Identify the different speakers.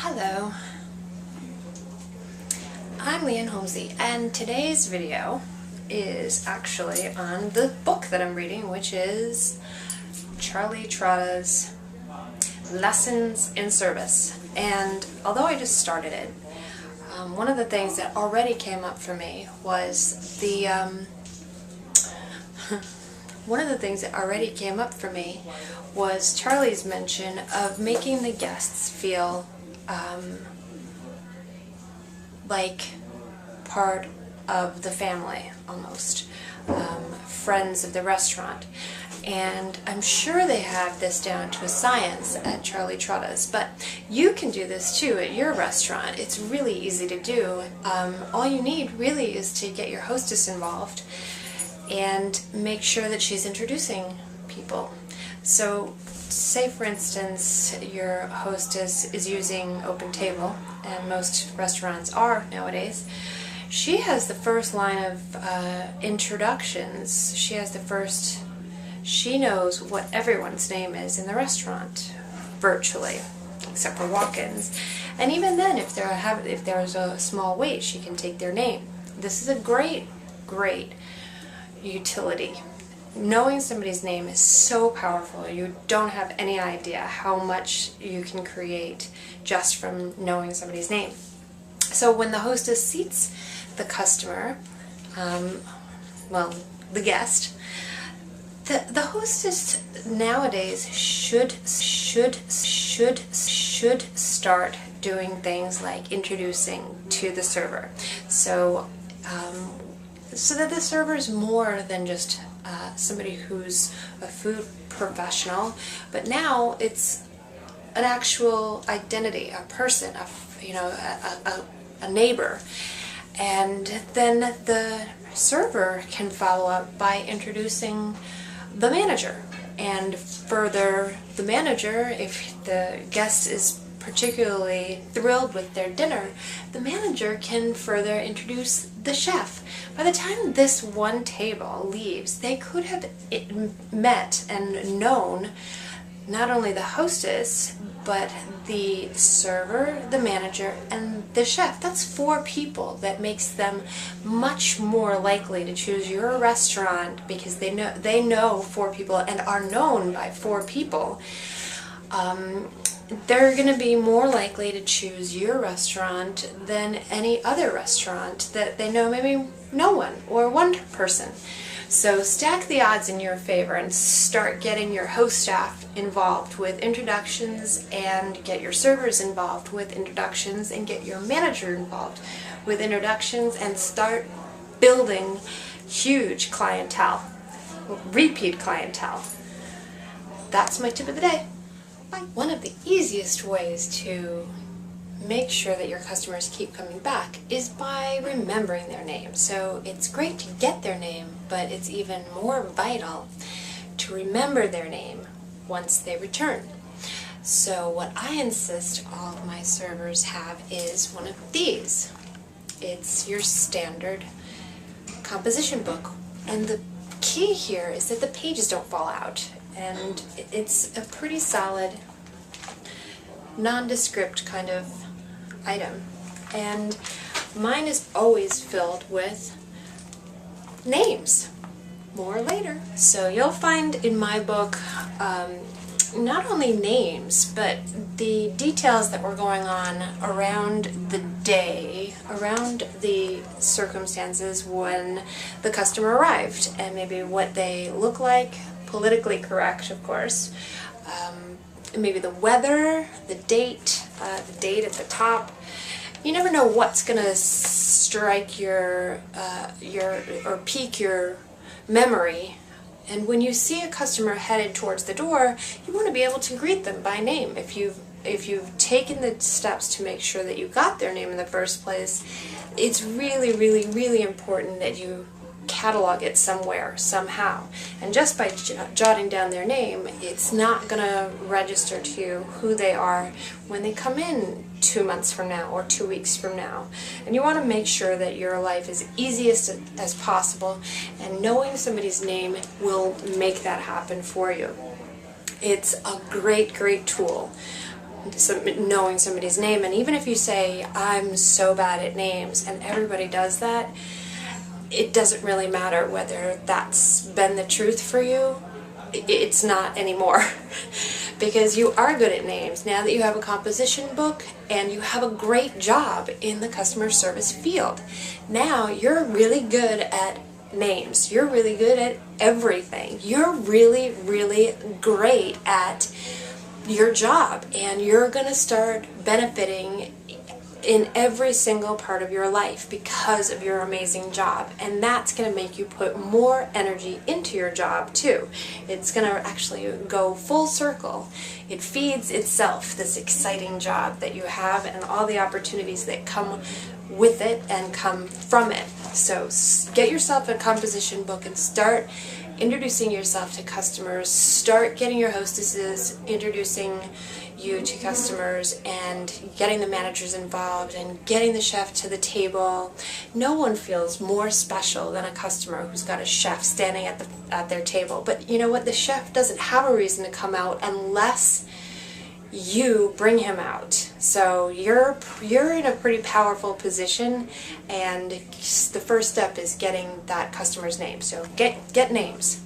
Speaker 1: Hello, I'm LeeAnne Homsey, and today's video is actually on the book that I'm reading, which is Trotter's Lessons in Service. And although I just started it, one of the things that already came up for me was Charlie's mention of making the guests feel like part of the family, almost, friends of the restaurant. And I'm sure they have this down to a science at Trotter's, but you can do this too at your restaurant. It's really easy to do. All you need really is to get your hostess involved and make sure that she's introducing people. So say for instance your hostess is using Open Table, and most restaurants are nowadays. She has the first line of introductions. She knows what everyone's name is in the restaurant, virtually, except for walk-ins. And even then, if there's a small wait, she can take their name. This is a great utility. Knowing somebody's name is so powerful. You don't have any idea how much you can create just from knowing somebody's name. So when the hostess seats the customer, the guest, the hostess nowadays should start doing things like introducing to the server. So that the server is more than just somebody who's a food professional, but now it's an actual identity, a person, a neighbor. And then the server can follow up by introducing the manager, and further the manager, if the guest is particularly thrilled with their dinner, the manager can further introduce the chef. By the time this one table leaves, they could have met and known not only the hostess, but the server, the manager, and the chef. That's 4 people. That makes them much more likely to choose your restaurant, because they know 4 people and are known by 4 people. They're going to be more likely to choose your restaurant than any other restaurant that they know maybe no one or one person. So stack the odds in your favor and start getting your host staff involved with introductions, and get your servers involved with introductions, and get your manager involved with introductions, and start building huge clientele, repeat clientele. That's my tip of the day. Bye. One of the easiest ways to make sure that your customers keep coming back is by remembering their name. So it's great to get their name, but it's even more vital to remember their name once they return. So what I insist all of my servers have is one of these. It's your standard composition book, and the key here is that the pages don't fall out, and it's a pretty solid nondescript kind of item, and mine is always filled with names. More later. So you'll find in my book not only names, but the details that were going on around the day, around the circumstances when the customer arrived, and maybe what they look like, politically correct of course, maybe the weather, the date at the top. You never know what's gonna strike your or pique your memory, and when you see a customer headed towards the door, you want to be able to greet them by name. If you've taken the steps to make sure that you got their name in the first place, it's really important that you catalog it somewhere, somehow. And just by jotting down their name, it's not going to register to you who they are when they come in 2 months from now or 2 weeks from now. And you want to make sure that your life is easiest as possible, and knowing somebody's name will make that happen for you. It's a great tool. knowing somebody's name. And even if you say, I'm so bad at names, and everybody does that, it doesn't really matter whether that's been the truth for you. It's not anymore. Because you are good at names now that you have a composition book and you have a great job in the customer service field. Now you're really good at names. You're really good at everything. You're really, really great at your job, and you're going to start benefiting in every single part of your life because of your amazing job. And that's going to make you put more energy into your job too. It's going to actually go full circle. It feeds itself, this exciting job that you have and all the opportunities that come with it and come from it. So get yourself a composition book and start introducing yourself to customers. Start getting your hostesses introducing you to customers and getting the managers involved and getting the chef to the table. No one feels more special than a customer who's got a chef standing at their table. But you know what? The chef doesn't have a reason to come out unless you bring him out. So you're in a pretty powerful position, and the first step is getting that customer's name. So get names.